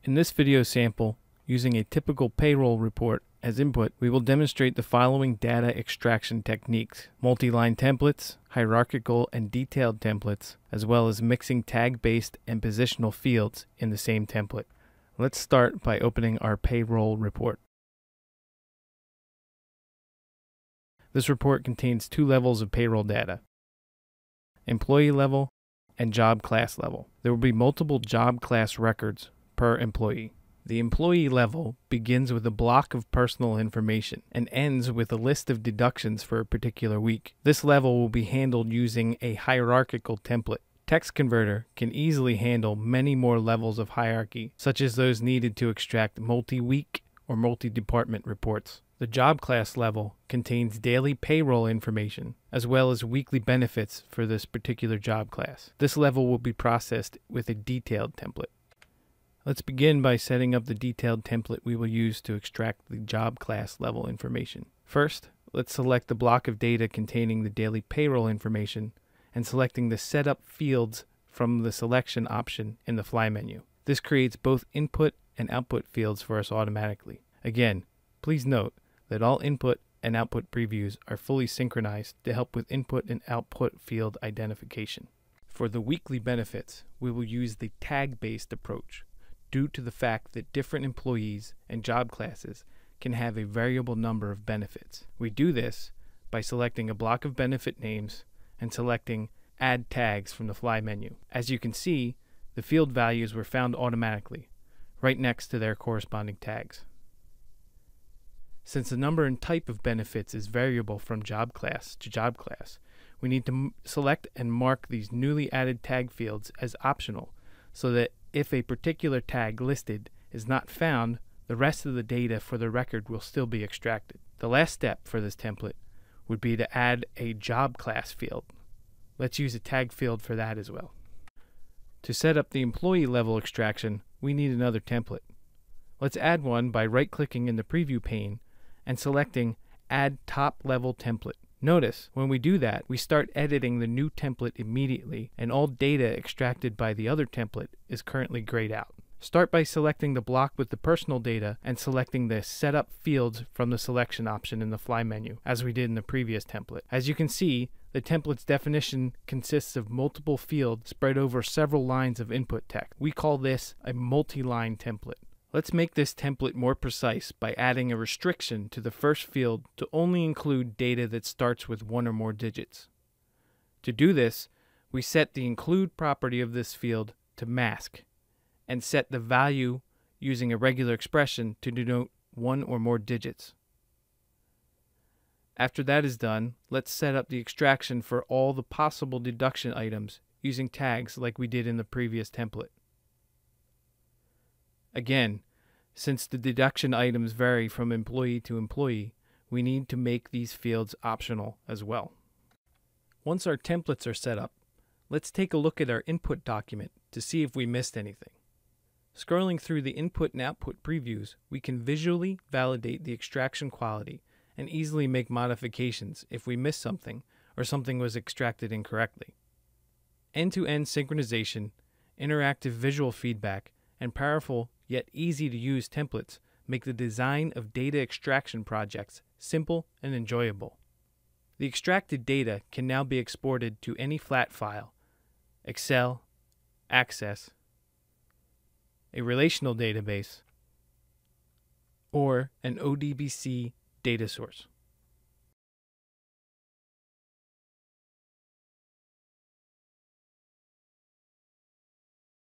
In this video sample, using a typical payroll report as input, we will demonstrate the following data extraction techniques: multi-line templates, hierarchical and detailed templates, as well as mixing tag-based and positional fields in the same template. Let's start by opening our payroll report. This report contains two levels of payroll data: employee level and job class level. There will be multiple job class records per employee. The employee level begins with a block of personal information and ends with a list of deductions for a particular week. This level will be handled using a hierarchical template. Text Converter can easily handle many more levels of hierarchy, such as those needed to extract multi-week or multi-department reports. The job class level contains daily payroll information, as well as weekly benefits for this particular job class. This level will be processed with a detailed template. Let's begin by setting up the detailed template we will use to extract the job class level information. First, let's select the block of data containing the daily payroll information and selecting the Setup Fields from the selection option in the Fly menu. This creates both input and output fields for us automatically. Again, please note that all input and output previews are fully synchronized to help with input and output field identification. For the weekly benefits, we will use the tag-based approach, due to the fact that different employees and job classes can have a variable number of benefits. We do this by selecting a block of benefit names and selecting Add Tags from the Fly menu. As you can see, the field values were found automatically, right next to their corresponding tags. Since the number and type of benefits is variable from job class to job class, we need to select and mark these newly added tag fields as optional, so that if a particular tag listed is not found, the rest of the data for the record will still be extracted. The last step for this template would be to add a job class field. Let's use a tag field for that as well. To set up the employee level extraction, we need another template. Let's add one by right-clicking in the preview pane and selecting Add Top Level Template. Notice, when we do that, we start editing the new template immediately, and all data extracted by the other template is currently grayed out. Start by selecting the block with the personal data and selecting the Setup Fields from the selection option in the Fly menu, as we did in the previous template. As you can see, the template's definition consists of multiple fields spread over several lines of input text. We call this a multi-line template. Let's make this template more precise by adding a restriction to the first field to only include data that starts with one or more digits. To do this, we set the include property of this field to mask and set the value using a regular expression to denote one or more digits. After that is done, let's set up the extraction for all the possible deduction items using tags like we did in the previous template. Again, since the deduction items vary from employee to employee, we need to make these fields optional as well. Once our templates are set up, let's take a look at our input document to see if we missed anything. Scrolling through the input and output previews, we can visually validate the extraction quality and easily make modifications if we missed something or something was extracted incorrectly. End-to-end synchronization, interactive visual feedback, and powerful yet easy to use templates make the design of data extraction projects simple and enjoyable. The extracted data can now be exported to any flat file, Excel, Access, a relational database, or an ODBC data source.